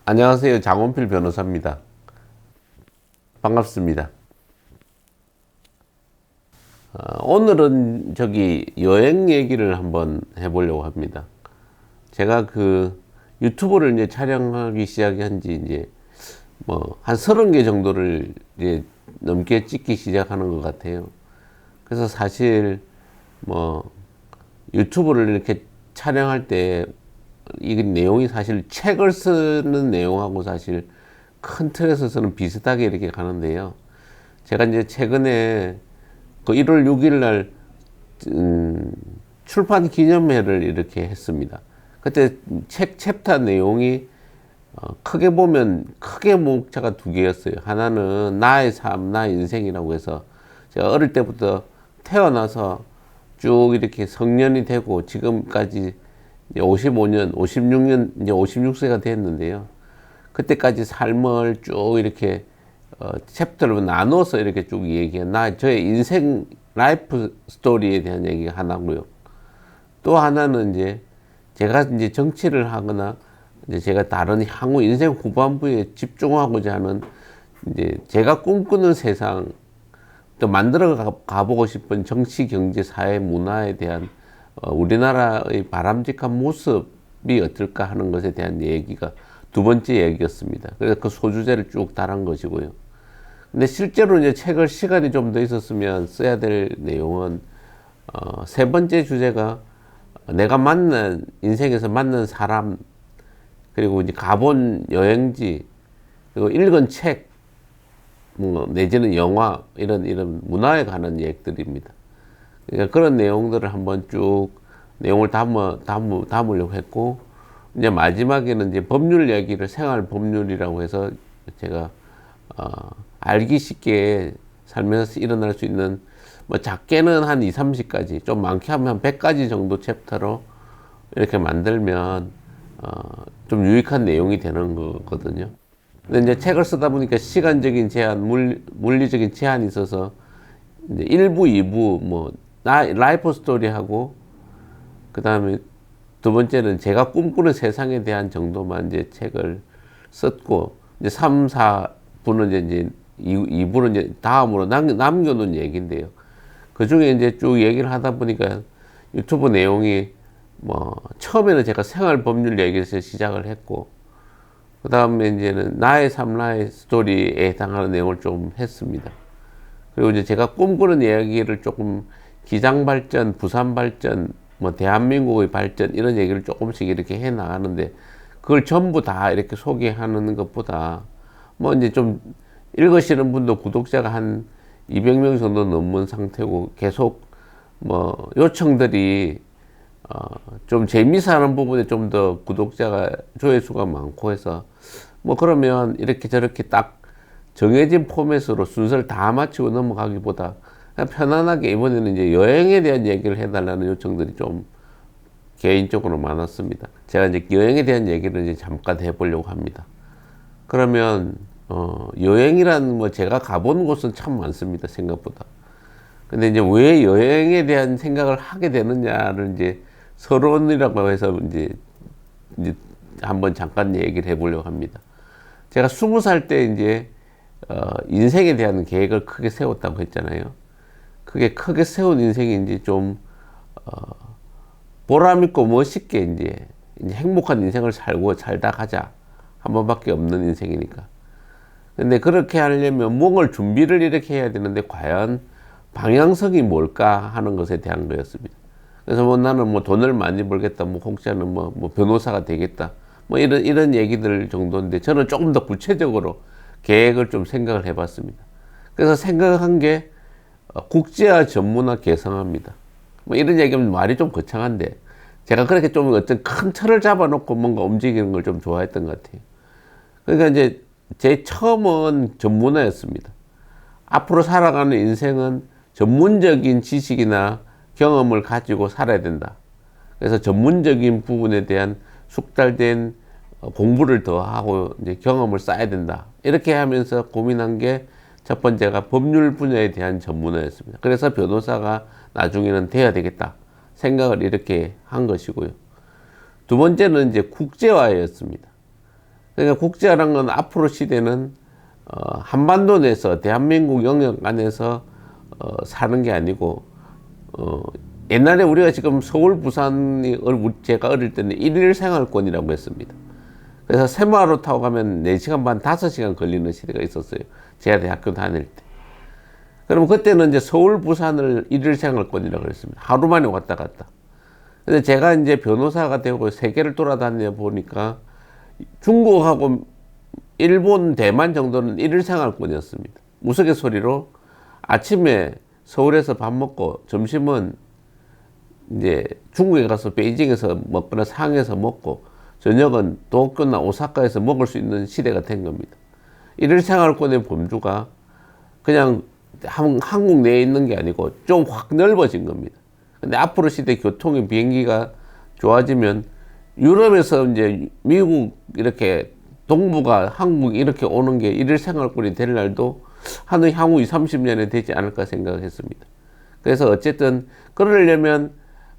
안녕하세요. 장원필 변호사입니다. 반갑습니다. 오늘은 여행 얘기를 한번 해보려고 합니다. 제가 유튜브를 이제 촬영하기 시작한 지 이제 한 30개 정도를 이제 넘게 찍기 시작하는 것 같아요. 그래서 사실 유튜브를 이렇게 촬영할 때 이 내용이 사실 책을 쓰는 내용하고 사실 큰 틀에서는 비슷하게 이렇게 가는데요. 제가 이제 최근에 1월 6일 날 출판 기념회를 이렇게 했습니다. 그때 책 챕터 내용이 크게 보면 크게 목차가 두 개였어요. 하나는 나의 삶, 나의 인생이라고 해서 제가 어릴 때부터 태어나서 쭉 이렇게 성년이 되고 지금까지 55년, 56년, 이제 56세가 됐는데요. 그때까지 삶을 쭉 이렇게 챕터로 나눠서 이렇게 쭉 얘기한 저의 인생 라이프 스토리에 대한 얘기가 하나고요. 또 하나는 이제 제가 이제 정치를 하거나 이제 제가 다른 향후 인생 후반부에 집중하고자 하는 이제 제가 꿈꾸는 세상 또 만들어 가보고 싶은 정치, 경제, 사회, 문화에 대한 우리나라의 바람직한 모습이 어떨까 하는 것에 대한 얘기가 두 번째 얘기였습니다. 그래서 그 소주제를 쭉 달한 것이고요. 근데 실제로 이제 책을 시간이 좀 더 있었으면 써야 될 내용은 세 번째 주제가 내가 인생에서 만난 사람, 그리고 이제 가본 여행지, 그리고 읽은 책, 내지는 영화, 이런 문화에 관한 얘기들입니다. 그러니까 그런 내용들을 한번 쭉 내용을 담으려고 했고, 이제 마지막에는 이제 법률 얘기를 생활 법률이라고 해서 제가 알기 쉽게 살면서 일어날 수 있는 작게는 한 2, 30가지, 좀 많게 하면 한 100가지 정도 챕터로 이렇게 만들면 좀 유익한 내용이 되는 거거든요. 근데 이제 책을 쓰다 보니까 시간적인 제한, 물리적인 제한이 있어서 이제 1부, 2부 라이프 스토리하고 그 다음에 두 번째는 제가 꿈꾸는 세상에 대한 정도만 이제 책을 썼고, 이제 3, 4부는 이제 2부는 이제 다음으로 남겨놓은 얘기인데요. 그 중에 이제 쭉 얘기를 하다 보니까 유튜브 내용이 처음에는 제가 생활 법률 얘기에서 시작을 했고, 그 다음에 이제는 나의 삶, 나의 스토리에 해당하는 내용을 좀 했습니다. 그리고 이제 제가 꿈꾸는 이야기를 조금 기장 발전, 부산 발전, 대한민국의 발전 이런 얘기를 조금씩 이렇게 해 나가는데, 그걸 전부 다 이렇게 소개하는 것보다 이제 좀 읽으시는 분도 구독자가 한 200명 정도 넘는 상태고, 계속 요청들이 좀 재미있어 하는 부분에 좀 더 구독자가 조회수가 많고 해서 그러면 이렇게 저렇게 딱 정해진 포맷으로 순서를 다 마치고 넘어가기보다 그냥 편안하게 이번에는 이제 여행에 대한 얘기를 해달라는 요청들이 좀 개인적으로 많았습니다. 제가 이제 여행에 대한 얘기를 이제 잠깐 해보려고 합니다. 그러면 여행이란 제가 가본 곳은 참 많습니다, 생각보다. 근데 이제 왜 여행에 대한 생각을 하게 되느냐를 이제 서론이라고 해서 이제 한번 잠깐 얘기를 해보려고 합니다. 제가 20살 때 이제 인생에 대한 계획을 크게 세웠다고 했잖아요. 그게 크게 세운 인생이 이제 좀 보람있고 멋있게 이제 행복한 인생을 살다 가자. 한 번밖에 없는 인생이니까. 근데 그렇게 하려면 뭔가 준비를 이렇게 해야 되는데 과연 방향성이 뭘까 하는 것에 대한 거였습니다. 그래서 나는 돈을 많이 벌겠다, 혹자는 변호사가 되겠다, 이런 얘기들 정도인데, 저는 조금 더 구체적으로 계획을 좀 생각을 해봤습니다. 그래서 생각한 게 국제화, 전문화, 개성화입니다. 이런 얘기하면 말이 좀 거창한데, 제가 그렇게 좀 어떤 큰 틀을 잡아놓고 뭔가 움직이는 걸 좀 좋아했던 것 같아요. 그러니까 이제 제 처음은 전문화였습니다. 앞으로 살아가는 인생은 전문적인 지식이나 경험을 가지고 살아야 된다. 그래서 전문적인 부분에 대한 숙달된 공부를 더 하고 이제 경험을 쌓아야 된다. 이렇게 하면서 고민한 게 첫 번째가 법률 분야에 대한 전문화였습니다. 그래서 변호사가 나중에는 돼야 되겠다 생각을 이렇게 한 것이고요. 두 번째는 이제 국제화였습니다. 그러니까 국제화란 건 앞으로 시대는 한반도 내에서 대한민국 영역 안에서 사는 게 아니고 옛날에 우리가 지금 서울 부산이 제가 어릴 때는 일일 생활권이라고 했습니다. 그래서 새마을호 타고 가면 4시간 반 5시간 걸리는 시대가 있었어요. 제가 대학교 다닐 때. 그럼 그때는 이제 서울 부산을 일일 생활권이라고 그랬습니다. 하루 만에 왔다 갔다. 근데 제가 이제 변호사가 되고 세계를 돌아다녀 보니까 중국하고 일본, 대만 정도는 일일 생활권이었습니다. 우스갯소리로 아침에 서울에서 밥 먹고 점심은 이제 중국에 가서 베이징에서 먹거나 상해에서 먹고 저녁은 도쿄나 오사카에서 먹을 수 있는 시대가 된 겁니다. 일일 생활권의 범주가 그냥 한국 내에 있는 게 아니고 좀 확 넓어진 겁니다. 근데 앞으로 시대 교통의 비행기가 좋아지면 유럽에서 이제 미국 이렇게 동부가 한국 이렇게 오는 게 일일 생활권이 될 날도 한 향후 20, 30년에 되지 않을까 생각했습니다. 그래서 어쨌든 그러려면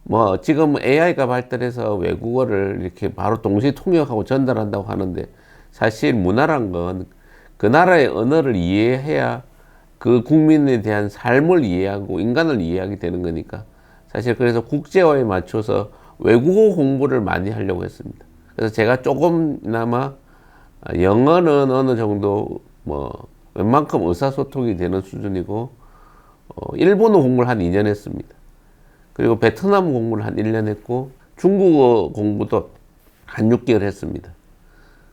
뭐 지금 AI가 발달해서 외국어를 이렇게 바로 동시에 통역하고 전달한다고 하는데 사실 문화란 건 그 나라의 언어를 이해해야 그 국민에 대한 삶을 이해하고 인간을 이해하게 되는 거니까 사실 그래서 국제화에 맞춰서 외국어 공부를 많이 하려고 했습니다. 그래서 제가 조금나마 영어는 어느 정도 뭐 웬만큼 의사소통이 되는 수준이고 일본어 공부를 한 2년 했습니다. 그리고 베트남 공부를 한 1년 했고 중국어 공부도 한 6개월 했습니다.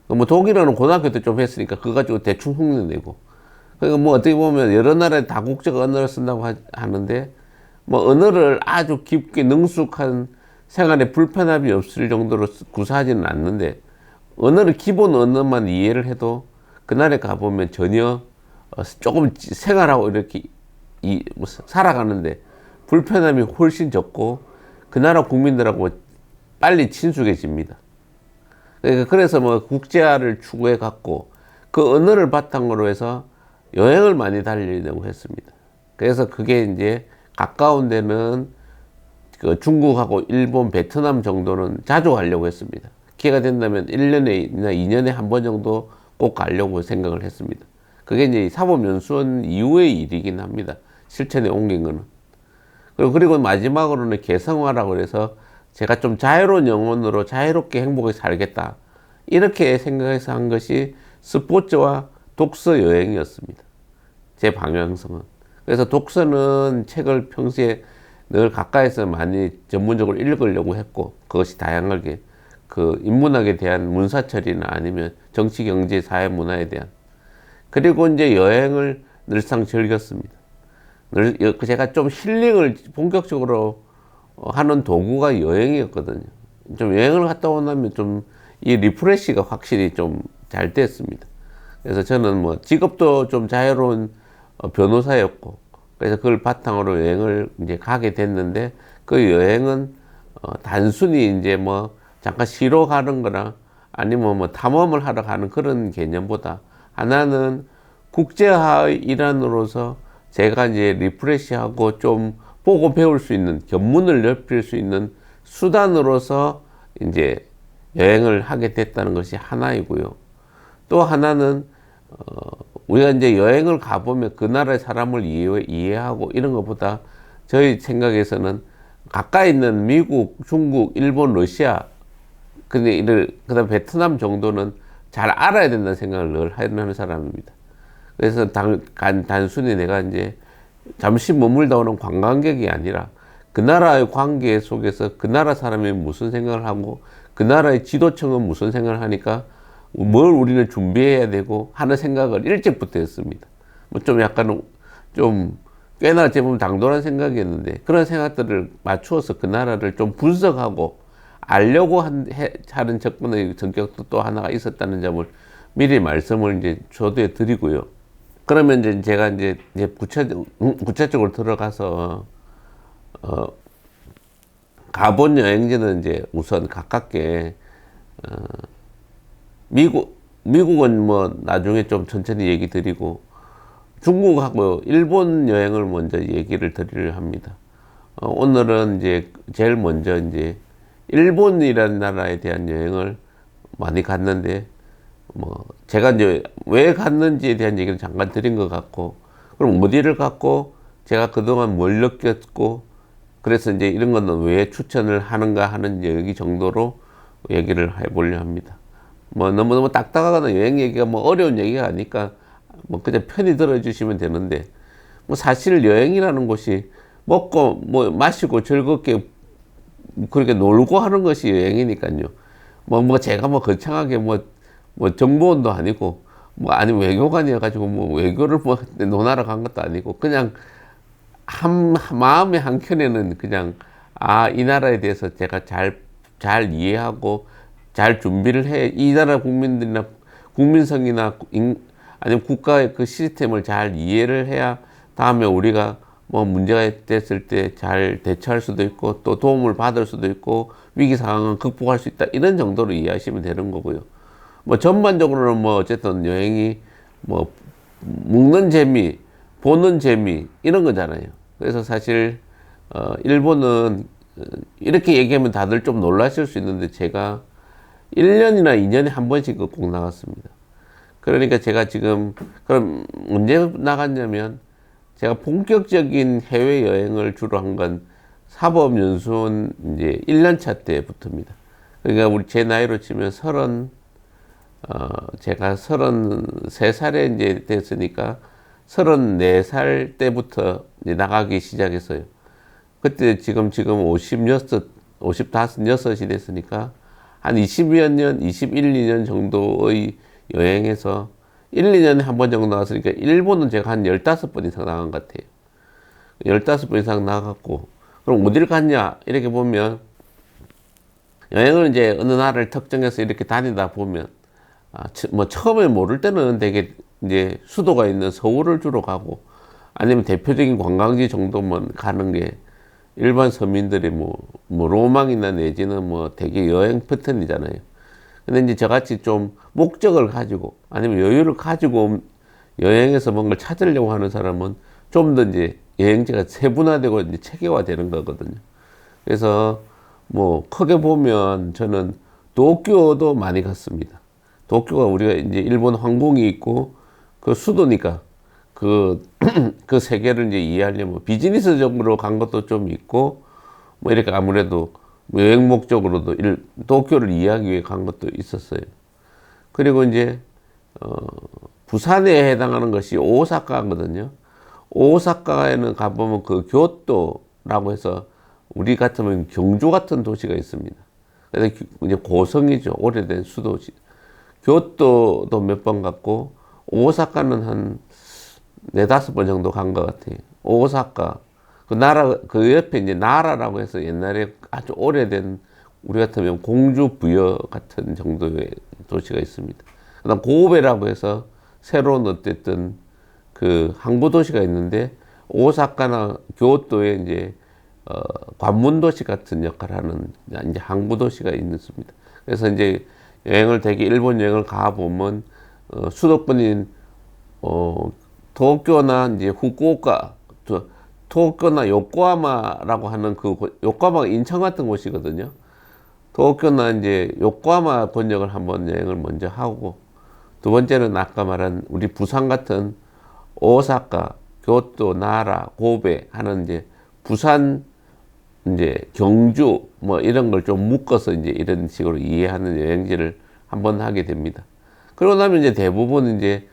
뭐 독일어는 고등학교 때 좀 했으니까 그거 가지고 대충 흉내내고 그러니까 뭐 어떻게 보면 여러 나라의 다국적 언어를 쓴다고 하는데 뭐 언어를 아주 깊게 능숙한 생활에 불편함이 없을 정도로 구사하지는 않는데 언어를 기본 언어만 이해를 해도 그날에 가보면 전혀 조금 생활하고 이렇게 살아가는데 불편함이 훨씬 적고 그 나라 국민들하고 빨리 친숙해집니다. 그래서 뭐 국제화를 추구해 갖고 그 언어를 바탕으로 해서 여행을 많이 다니려고 했습니다. 그래서 그게 이제 가까운 데는 그 중국하고 일본, 베트남 정도는 자주 가려고 했습니다. 기회가 된다면 1년이나 2년에 한 번 정도 꼭 가려고 생각을 했습니다. 그게 이제 사법연수원 이후의 일이긴 합니다. 실천에 옮긴 거는. 그리고 마지막으로는 개성화라고 해서 제가 좀 자유로운 영혼으로 자유롭게 행복하게 살겠다. 이렇게 생각해서 한 것이 스포츠와 독서 여행이었습니다. 제 방향성은. 그래서 독서는 책을 평소에 늘 가까이서 많이 전문적으로 읽으려고 했고 그것이 다양하게 그 인문학에 대한 문사철이나 아니면 정치, 경제, 사회, 문화에 대한 그리고 이제 여행을 늘상 즐겼습니다. 제가 좀 힐링을 본격적으로 하는 도구가 여행이었거든요. 좀 여행을 갔다 오면 좀 이 리프레시가 확실히 좀 잘 됐습니다. 그래서 저는 뭐 직업도 좀 자유로운 변호사였고 그래서 그걸 바탕으로 여행을 이제 가게 됐는데 그 여행은 단순히 이제 뭐 잠깐 쉬러 가는 거나 아니면 뭐 탐험을 하러 가는 그런 개념보다 하나는 국제화의 일환으로서 제가 이제 리프레시하고 좀 보고 배울 수 있는 견문을 넓힐 수 있는 수단으로서 이제 여행을 하게 됐다는 것이 하나이고요. 또 하나는 우리가 이제 여행을 가보면 그 나라의 사람을 이해하고 이런 것보다 저희 생각에서는 가까이 있는 미국, 중국, 일본, 러시아 그다음 베트남 정도는 잘 알아야 된다는 생각을 늘 하는 사람입니다. 그래서 단순히 내가 이제 잠시 머물다 오는 관광객이 아니라 그 나라의 관계 속에서 그 나라 사람이 무슨 생각을 하고 그 나라의 지도층은 무슨 생각을 하니까 뭘 우리는 준비해야 되고 하는 생각을 일찍부터 했습니다. 뭐 좀 약간 좀 꽤나 제법 당돌한 생각이었는데 그런 생각들을 맞추어서 그 나라를 좀 분석하고 알려고 하는 접근의 성격도 또 하나가 있었다는 점을 미리 말씀을 이제 조도해 드리고요. 그러면 이제 제가 이제 구체적으로 들어가서 가본 여행지는 이제 우선 가깝게 미국은 뭐 나중에 좀 천천히 얘기 드리고 중국하고 일본 여행을 먼저 얘기를 드리려 합니다. 오늘은 이제 제일 먼저 이제 일본이라는 나라에 대한 여행을 많이 갔는데 뭐 제가 이제 왜 갔는지에 대한 얘기를 잠깐 드린 것 같고, 그럼 어디를 갔고 제가 그동안 뭘 느꼈고, 그래서 이제 이런 거는 왜 추천을 하는가 하는 얘기 정도로 얘기를 해보려 합니다. 뭐 너무너무 딱딱하거나 여행 얘기가 뭐 어려운 얘기가 아니까 뭐 그냥 편히 들어주시면 되는데, 뭐 사실 여행이라는 곳이 먹고 뭐 마시고 즐겁게 그렇게 놀고 하는 것이 여행이니까요. 뭐 제가 뭐 거창하게 뭐 정보원도 아니고 뭐 아니면 외교관이어가지고 뭐 외교를 뭐 논하러 간 것도 아니고, 그냥 마음의 한켠에는 그냥 이 나라에 대해서 제가 잘 이해하고 잘 준비를 해, 이 나라 국민들이나 국민성이나 아니면 국가의 그 시스템을 잘 이해를 해야 다음에 우리가 뭐 문제가 됐을 때 잘 대처할 수도 있고 또 도움을 받을 수도 있고 위기 상황은 극복할 수 있다, 이런 정도로 이해하시면 되는 거고요. 뭐 전반적으로는 뭐 어쨌든 여행이 뭐 먹는 재미, 보는 재미 이런 거잖아요. 그래서 사실 일본은 이렇게 얘기하면 다들 좀 놀라실 수 있는데, 제가 1년이나 2년에 한 번씩 꼭 나갔습니다. 그러니까 제가 지금 그럼 언제 나갔냐면, 제가 본격적인 해외 여행을 주로 한 건 사법연수원 이제 1년차 때부터입니다. 그러니까 제 나이로 치면 제가 33살에 이제 됐으니까 34살 때부터 이제 나가기 시작했어요. 그때 지금 56, 55, 6이 됐으니까 한 20여 년, 21, 2년 정도의 여행에서 1, 2년에 한 번 정도 나갔으니까 일본은 제가 한 15번 이상 나간 것 같아요. 15번 이상 나갔고, 그럼 어딜 갔냐? 이렇게 보면, 여행을 이제 어느 나라를 특정해서 이렇게 다니다 보면, 뭐 처음에 모를 때는 되게 이제 수도가 있는 서울을 주로 가고, 아니면 대표적인 관광지 정도만 가는 게 일반 서민들이 뭐 로망이나 내지는 뭐 되게 여행 패턴이잖아요. 근데 이제 저같이 좀 목적을 가지고 아니면 여유를 가지고 여행에서 뭔가를 찾으려고 하는 사람은 좀 더 이제 여행지가 세분화되고 이제 체계화되는 거거든요. 그래서 뭐 크게 보면 저는 도쿄도 많이 갔습니다. 도쿄가 우리가 이제 일본皇宮이 있고 그 수도니까 그 세계를 이제 이해하려면 비즈니스적으로 간 것도 좀 있고, 뭐 이렇게 아무래도 여행 목적으로도 도쿄를 이해하기 위해 간 것도 있었어요. 그리고 이제 부산에 해당하는 것이 오사카거든요. 오사카에는 가보면 그 교토라고 해서 우리 같으면 경주 같은 도시가 있습니다. 그래서 이제 고성이죠. 오래된 수도지. 교토도 몇 번 갔고, 오사카는 한 4~5번 정도 간 것 같아요. 오사카. 그 옆에 이제 나라라고 해서 옛날에 아주 오래된 우리 같으면 공주 부여 같은 정도의 도시가 있습니다. 그 다음 고베라고 해서 새로운 어쨌든 그 항구 도시가 있는데, 오사카나 교토에 이제 관문 도시 같은 역할을 하는 이제 항구 도시가 있습니다. 그래서 이제 되게 일본 여행을 가보면 수도권인 도쿄나 이제 후쿠오카, 도쿄나 요코하마라고 하는 요코하마가 인천 같은 곳이거든요. 도쿄나 이제 요코하마 번역을 한번 여행을 먼저 하고, 두 번째는 아까 말한 우리 부산 같은 오사카, 교토, 나라, 고베 하는 이제 부산, 이제 경주 뭐 이런 걸 좀 묶어서 이제 이런 식으로 이해하는 여행지를 한번 하게 됩니다. 그러고 나면 이제 대부분 이제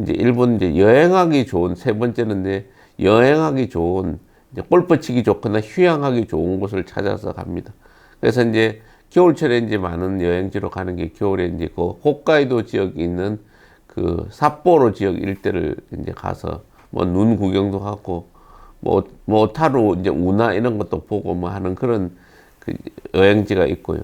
일본 이제 여행하기 좋은, 세 번째는 이제 여행하기 좋은, 이제 골프 치기 좋거나 휴양하기 좋은 곳을 찾아서 갑니다. 그래서 이제 겨울철에 이제 많은 여행지로 가는 게, 겨울에 이제 그 홋카이도 지역에 있는 그 삿포로 지역 일대를 이제 가서 뭐 눈 구경도 하고 뭐 오타루 이제 운하 이런 것도 보고 뭐 하는 그런 그 여행지가 있고요.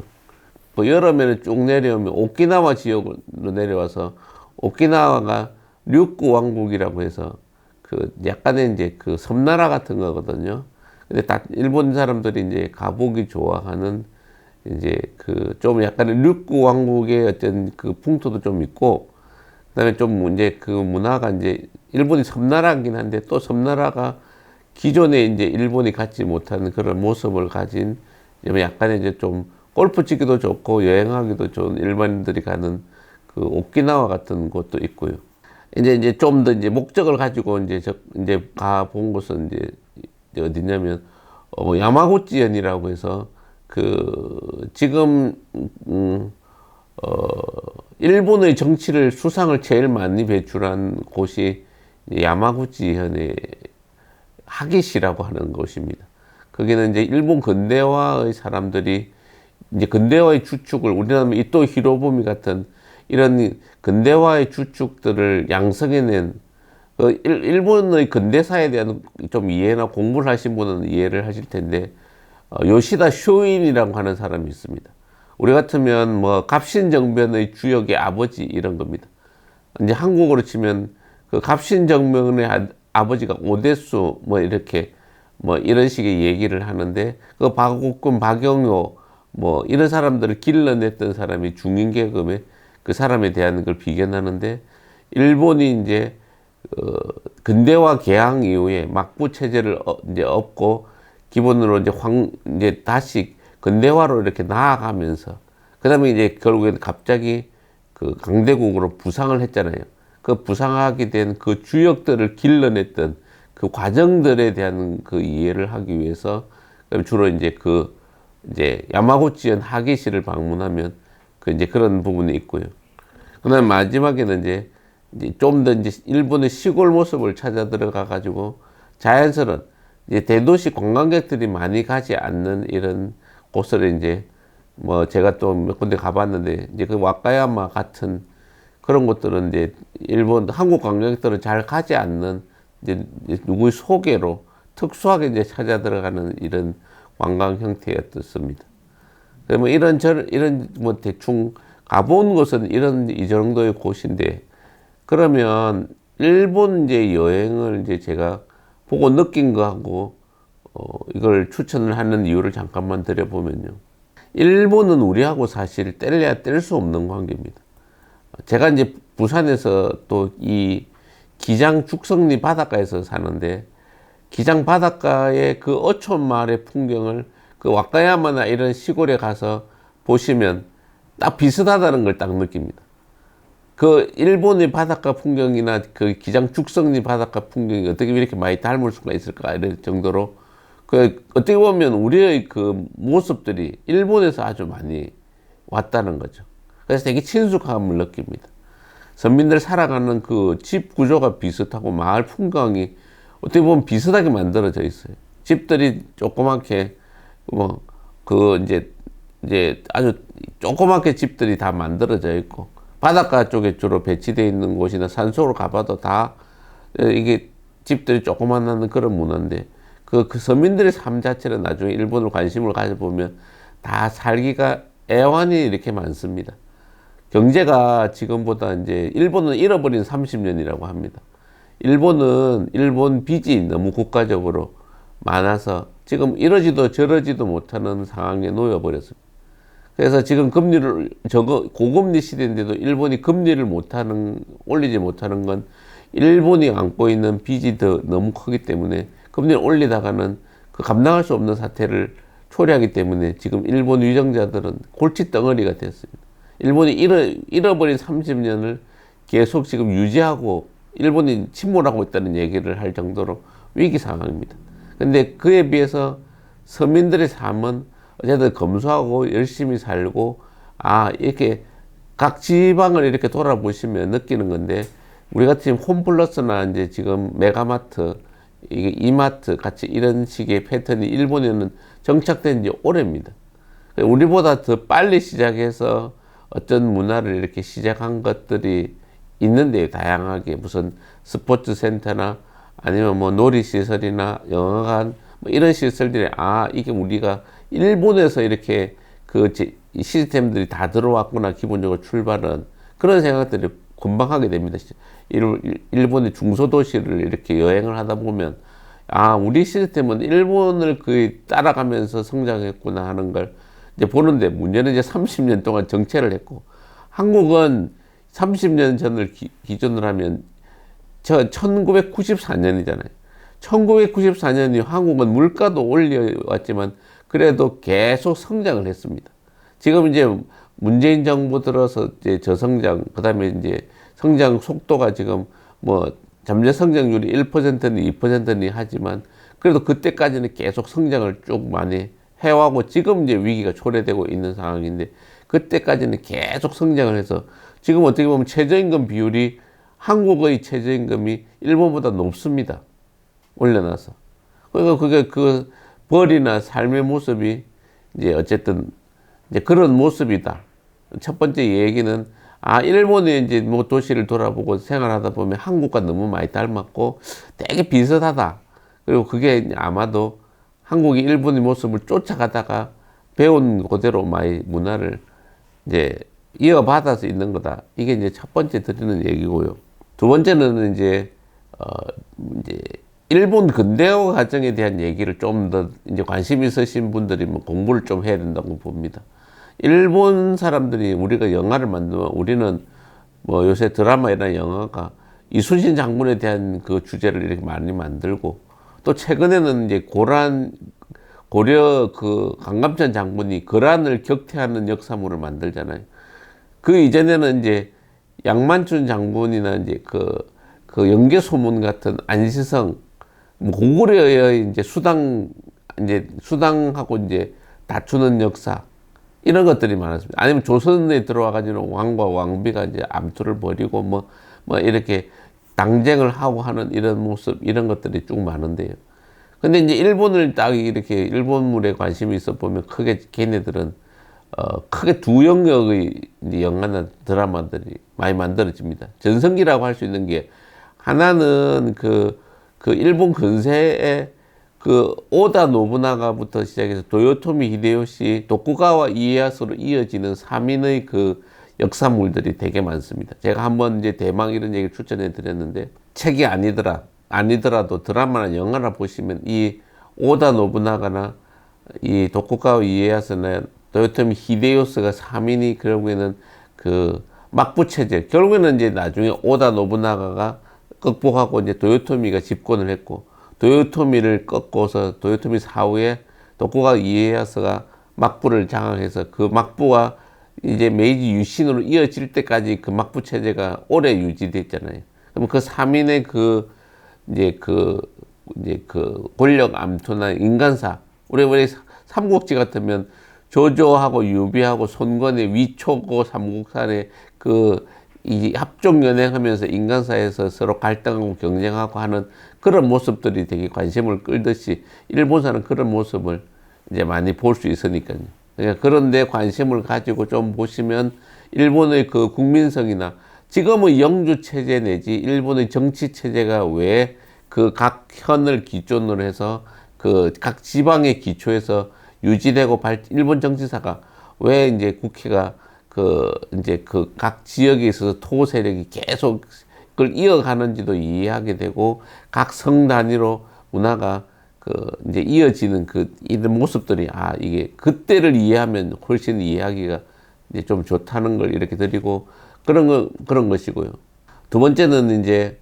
뭐 여름에는 쭉 내려오면 오키나와 지역으로 내려와서, 오키나와가 류쿠 왕국이라고 해서 그 약간의 이제 그 섬나라 같은 거거든요. 근데 딱 일본 사람들이 이제 가보기 좋아하는 이제 그 좀 약간의 류쿠 왕국의 어떤 그 풍토도 좀 있고, 그다음에 좀 이제 그 문화가 이제 일본이 섬나라긴 한데 또 섬나라가 기존에 이제 일본이 갖지 못하는 그런 모습을 가진, 약간의 이제 좀 골프 치기도 좋고 여행하기도 좋은 일반인들이 가는 그 오키나와 같은 곳도 있고요. 이제 좀 더 이제 목적을 가지고 이제 가 본 곳은 이제 어디냐면 야마구치현이라고 해서 그 지금 일본의 정치를 수상을 제일 많이 배출한 곳이 야마구치현의 하기시라고 하는 곳입니다. 거기는 이제 일본 근대화의 사람들이 이제 근대화의 주축을 우리나라 이토 히로부미 같은 이런 근대화의 주축들을 양성해낸 일본의 근대사에 대한 좀 이해나 공부를 하신 분은 이해를 하실 텐데 요시다 쇼인이라고 하는 사람이 있습니다. 우리 같으면 뭐 갑신정변의 주역의 아버지 이런 겁니다. 이제 한국어로 치면 그 갑신정변의 아버지가 오대수 뭐 이렇게 뭐 이런 식의 얘기를 하는데 그 박옥금, 박영효 뭐 이런 사람들을 길러냈던 사람이 중인계급의 그 사람에 대한 걸 비견하는데 일본이 이제 근대화 개항 이후에 막부 체제를 이제 없고 기본으로 이제 다시 근대화로 이렇게 나아가면서 그다음에 이제 결국에는 갑자기 그 강대국으로 부상을 했잖아요. 그 부상하게 된 그 주역들을 길러냈던 그 과정들에 대한 그 이해를 하기 위해서 주로 이제 야마구치현 하기시를 방문하면 이제 그런 부분이 있고요. 그다음 마지막에는 이제 좀 더 이제 일본의 시골 모습을 찾아 들어가 가지고 자연스러운 이제 대도시 관광객들이 많이 가지 않는 이런 곳을 이제 뭐 제가 또 몇 군데 가봤는데 이제 그 와카야마 같은 그런 곳들은 이제 일본 한국 관광객들은 잘 가지 않는 이제 누구의 소개로 특수하게 이제 찾아 들어가는 이런 관광 형태였습니다. 뭐 이런 뭐 대충 가본 곳은 이 정도의 곳인데 그러면 일본 이제 여행을 이제 제가 보고 느낀 거하고 이걸 추천을 하는 이유를 잠깐만 드려보면요. 일본은 우리하고 사실 뗄래야 뗄 수 없는 관계입니다. 제가 이제 부산에서 또 이 기장 죽성리 바닷가에서 사는데 기장 바닷가의 그 어촌마을의 풍경을 그 와카야마나 이런 시골에 가서 보시면 딱 비슷하다는 걸 딱 느낍니다. 그 일본의 바닷가 풍경이나 그 기장 죽성리 바닷가 풍경이 어떻게 이렇게 많이 닮을 수가 있을까 이럴 정도로 그 어떻게 보면 우리의 그 모습들이 일본에서 아주 많이 왔다는 거죠. 그래서 되게 친숙함을 느낍니다. 선민들 살아가는 그 집 구조가 비슷하고 마을 풍광이 어떻게 보면 비슷하게 만들어져 있어요. 집들이 조그맣게 뭐 그 이제 아주 조그맣게 집들이 다 만들어져 있고 바닷가 쪽에 주로 배치되어 있는 곳이나 산속으로 가봐도 다 이게 집들이 조그만한 그런 문화인데 그 서민들의 삶 자체는 나중에 일본을 관심을 가져보면 다 살기가 애환이 이렇게 많습니다. 경제가 지금보다 이제 일본은 잃어버린 30년이라고 합니다. 일본 빚이 너무 국가적으로 많아서 지금 이러지도 저러지도 못하는 상황에 놓여버렸습니다. 그래서 지금 금리를 고금리 시대인데도 일본이 금리를 올리지 못하는 건 일본이 안고 있는 빚이 더 너무 크기 때문에 금리를 올리다가는 그 감당할 수 없는 사태를 초래하기 때문에 지금 일본 위정자들은 골칫덩어리가 됐습니다. 일본이 잃어버린 30년을 계속 지금 유지하고 일본이 침몰하고 있다는 얘기를 할 정도로 위기 상황입니다. 근데 그에 비해서 서민들의 삶은 어쨌든 검소하고 열심히 살고 이렇게 각 지방을 이렇게 돌아보시면 느끼는 건데 우리 같이 홈플러스나 이제 지금 메가마트 이게 이마트 같이 이런 식의 패턴이 일본에는 정착된 지 오래입니다. 우리보다 더 빨리 시작해서 어떤 문화를 이렇게 시작한 것들이 있는데요. 다양하게 무슨 스포츠 센터나 아니면 뭐 놀이시설이나 영화관 뭐 이런 시설들이 이게 우리가 일본에서 이렇게 그 시스템들이 다 들어왔구나 기본적으로 출발은 그런 생각들이 금방 하게 됩니다. 일본의 중소도시를 이렇게 여행을 하다 보면 우리 시스템은 일본을 거의 따라가면서 성장했구나 하는 걸 이제 보는데 문제는 이제 30년 동안 정체를 했고 한국은 30년 전을 기준으로 하면 1994년이잖아요. 1994년이 한국은 물가도 올려왔지만 그래도 계속 성장을 했습니다. 지금 이제 문재인 정부 들어서 이제 저성장, 그 다음에 이제 성장 속도가 지금 뭐 잠재 성장률이 1%니 2%니 하지만 그래도 그때까지는 계속 성장을 쭉 많이 해와고 지금 이제 위기가 초래되고 있는 상황인데 그때까지는 계속 성장을 해서 지금 어떻게 보면 최저임금 비율이 한국의 최저임금이 일본보다 높습니다. 올려놔서. 그러니까 그게 그 벌이나 삶의 모습이 이제 어쨌든 이제 그런 모습이다. 첫 번째 얘기는 일본의 이제 뭐 도시를 돌아보고 생활하다 보면 한국과 너무 많이 닮았고 되게 비슷하다. 그리고 그게 아마도 한국이 일본의 모습을 쫓아가다가 배운 그대로 많이 문화를 이제 이어받아서 있는 거다. 이게 이제 첫 번째 드리는 얘기고요. 두 번째는 이제 일본 근대화 과정에 대한 얘기를 좀 더 이제 관심 있으신 분들이 뭐 공부를 좀 해야 된다고 봅니다. 일본 사람들이 우리가 영화를 만들면 우리는 뭐 요새 드라마나 영화가 이순신 장군에 대한 그 주제를 이렇게 많이 만들고 또 최근에는 이제 고려 그 강감찬 장군이 거란을 격퇴하는 역사물을 만들잖아요. 그 이전에는 이제 양만춘 장군이나 이제 그 영계소문 같은 안시성 뭐 고구려의 이제 수당하고 이제 다투는 역사 이런 것들이 많았습니다. 아니면 조선에 들어와가지고 왕과 왕비가 이제 암투를 벌이고 뭐 이렇게 당쟁을 하고 하는 이런 모습 이런 것들이 쭉 많은데요. 근데 이제 일본을 딱 이렇게 일본물에 관심이 있어 보면 크게 걔네들은 크게 두 영역의 이제 영화나 드라마들이 많이 만들어집니다. 전성기라고 할 수 있는 게 하나는 그 일본 근세의 그 오다 노부나가부터 시작해서 도요토미 히데요시, 도쿠가와 이에야스로 이어지는 3인의 그 역사물들이 되게 많습니다. 제가 한번 이제 대망 이런 얘기를 추천해 드렸는데 책이 아니더라도 드라마나 영화나 보시면 이 오다 노부나가나 이 도쿠가와 이에야스나 도요토미 히데요시가 3인이 결국에는 그 막부 체제, 결국에는 이제 나중에 오다 노부나가가 극복하고 이제 도요토미가 집권을 했고 도요토미를 꺾고서 도요토미 사후에 도쿠가와 이에야스가 막부를 장악해서 그 막부가 이제 메이지 유신으로 이어질 때까지 그 막부 체제가 오래 유지됐잖아요. 그럼 그 3인의 이제 권력 암투나 인간사, 우리 삼국지 같으면 조조하고 유비하고 손권의 위초고 삼국산의 이 합종 연행하면서 인간사에서 서로 갈등하고 경쟁하고 하는 그런 모습들이 되게 관심을 끌듯이 일본사는 그런 모습을 이제 많이 볼 수 있으니까요. 그러니까 그런데 관심을 가지고 좀 보시면 일본의 그 국민성이나 지금의 영주 체제 내지 일본의 정치 체제가 왜 그 각 현을 기준으로 해서 그 각 지방의 기초에서 유지되고 일본 정치사가 왜 이제 국회가 이제 각 지역에 있어서 토 세력이 계속 그걸 이어가는지도 이해하게 되고 각 성 단위로 문화가 이제 이어지는 이런 모습들이 이게 그때를 이해하면 훨씬 이해하기가 이제 좀 좋다는 걸 이렇게 드리고 그런 것이고요. 두 번째는 이제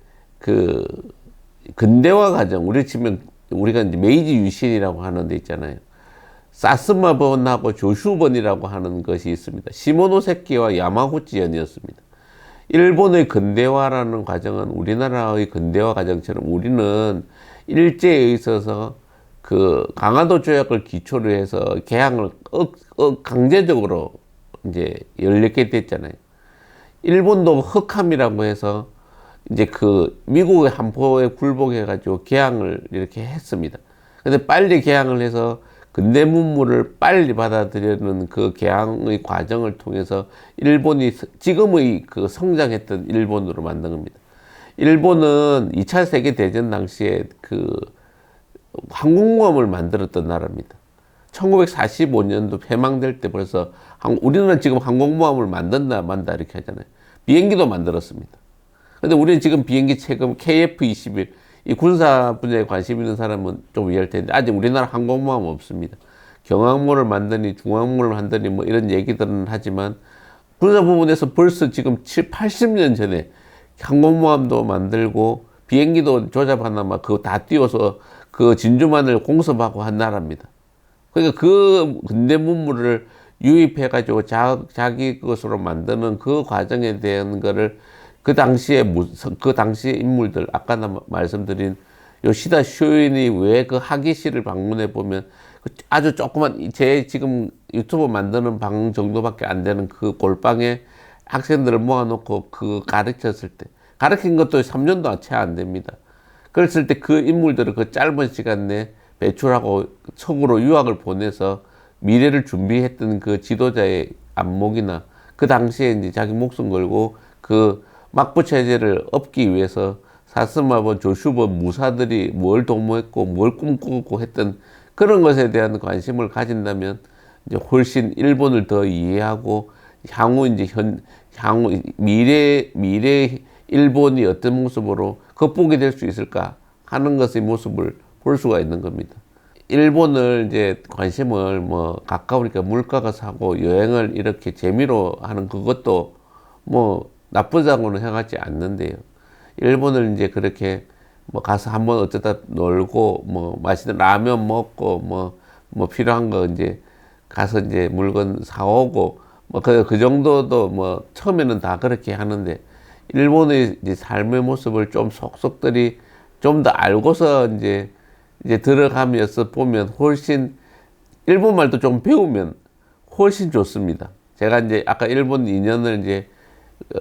근대화 과정, 우리가 이제 메이지 유신이라고 하는 데 있잖아요. 사스마번하고 조슈번이라고 하는 것이 있습니다. 시모노세키와 야마구치현이었습니다. 일본의 근대화라는 과정은 우리나라의 근대화 과정처럼 우리는 일제에 있어서 강화도 조약을 기초로 해서 개항을 강제적으로 이제 열리게 됐잖아요. 일본도 흑함이라고 해서 이제 미국의 한포에 굴복해가지고 개항을 이렇게 했습니다. 근데 빨리 개항을 해서 근대 문물을 빨리 받아들이는 그 개항의 과정을 통해서 일본이 지금의 성장했던 일본으로 만든 겁니다. 일본은 2차 세계대전 당시에 항공모함을 만들었던 나라입니다. 1945년도 폐망될 때 벌써 우리는 지금 항공모함을 만다 이렇게 하잖아요. 비행기도 만들었습니다. 근데 우리는 지금 비행기 최근 KF-21 이 군사 분야에 관심 있는 사람은 좀 이해할 텐데 아직 우리나라 항공모함 없습니다. 경항모를 만드니 중항모를 만드니 뭐 이런 얘기들은 하지만 군사 부분에서 벌써 지금 80년 전에 항공모함도 만들고 비행기도 조잡하나마 그거 다 띄워서 진주만을 공습하고 한 나라입니다. 그러니까 근대 문물을 유입해가지고 자기 것으로 만드는 그 과정에 대한 거를 그 당시에 그 당시 인물들 아까 말씀드린 요시다 쇼인이 왜 그 학위실을 방문해 보면 아주 조그만 제 지금 유튜브 만드는 방 정도밖에 안 되는 그 골방에 학생들을 모아놓고 그 가르쳤을 때 가르친 것도 3년도 채 안 됩니다. 그랬을 때 그 인물들을 그 짧은 시간 내에 배출하고 속으로 유학을 보내서 미래를 준비했던 그 지도자의 안목이나 그 당시에 이제 자기 목숨 걸고 그 막부 체제를 엎기 위해서 사스마번 조슈번 무사들이 뭘 도모했고 뭘 꿈꾸고 했던 그런 것에 대한 관심을 가진다면 이제 훨씬 일본을 더 이해하고 향후 이제 향후 미래 일본이 어떤 모습으로 극복이 될 수 있을까 하는 것의 모습을 볼 수가 있는 겁니다. 일본을 이제 관심을 뭐 가까우니까 물가가 사고 여행을 이렇게 재미로 하는 그것도 뭐 나쁘다고는 생각하지 않는데요. 일본을 이제 그렇게 뭐 가서 한번 어쩌다 놀고 뭐 맛있는 라면 먹고 뭐 필요한 거 이제 가서 이제 물건 사오고 뭐 그 정도도 뭐 처음에는 다 그렇게 하는데 일본의 이제 삶의 모습을 좀 속속들이 좀 더 알고서 이제 들어가면서 보면 훨씬 일본 말도 좀 배우면 훨씬 좋습니다. 제가 이제 아까 일본 2년을 이제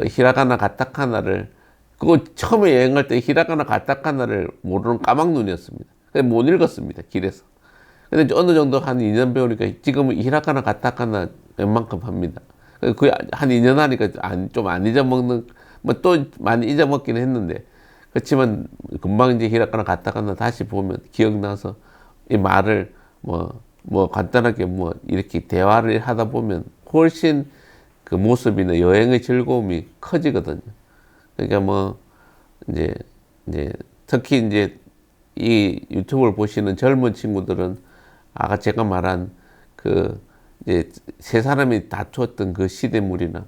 히라가나 가타카나를 그거 처음에 여행할 때 히라가나 가타카나를 모르는 까막눈이었습니다. 그래서 못 읽었습니다. 길에서. 근데 어느 정도 한 2년 배우니까 지금은 히라가나 가타카나 웬만큼 합니다. 그 한 2년 하니까 좀 안 잊어먹는 뭐 또 많이 잊어먹긴 했는데 그렇지만 금방 이제 히라가나 가타카나 다시 보면 기억나서 이 말을 뭐 간단하게 뭐 이렇게 대화를 하다 보면 훨씬 그 모습이나 여행의 즐거움이 커지거든요. 그러니까 뭐 이제 특히 이제 이 유튜브를 보시는 젊은 친구들은 아까 제가 말한 그 이제 세 사람이 다투었던 그 시대물이나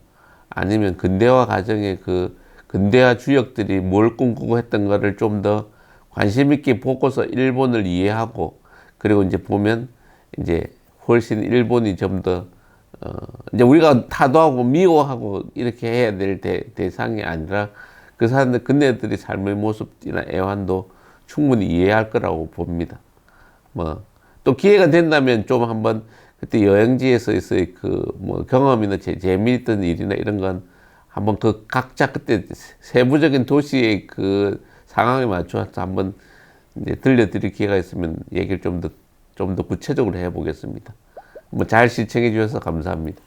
아니면 근대화 과정의 그 근대화 주역들이 뭘 꿈꾸고 했던 거를 좀 더 관심 있게 보고서 일본을 이해하고 그리고 이제 보면 이제 훨씬 일본이 좀 더 이제 우리가 타도하고 미워하고 이렇게 해야 될 대상이 아니라 그 사람들 그네들의 삶의 모습이나 애환도 충분히 이해할 거라고 봅니다. 뭐 또 기회가 된다면 좀 한번 그때 여행지에서의 그 뭐 경험이나 재미있던 일이나 이런 건 한번 그 각자 그때 세부적인 도시의 그 상황에 맞춰서 한번 이제 들려드릴 기회가 있으면 얘기를 좀 더 구체적으로 해보겠습니다. 뭐 잘 시청해 주셔서 감사합니다.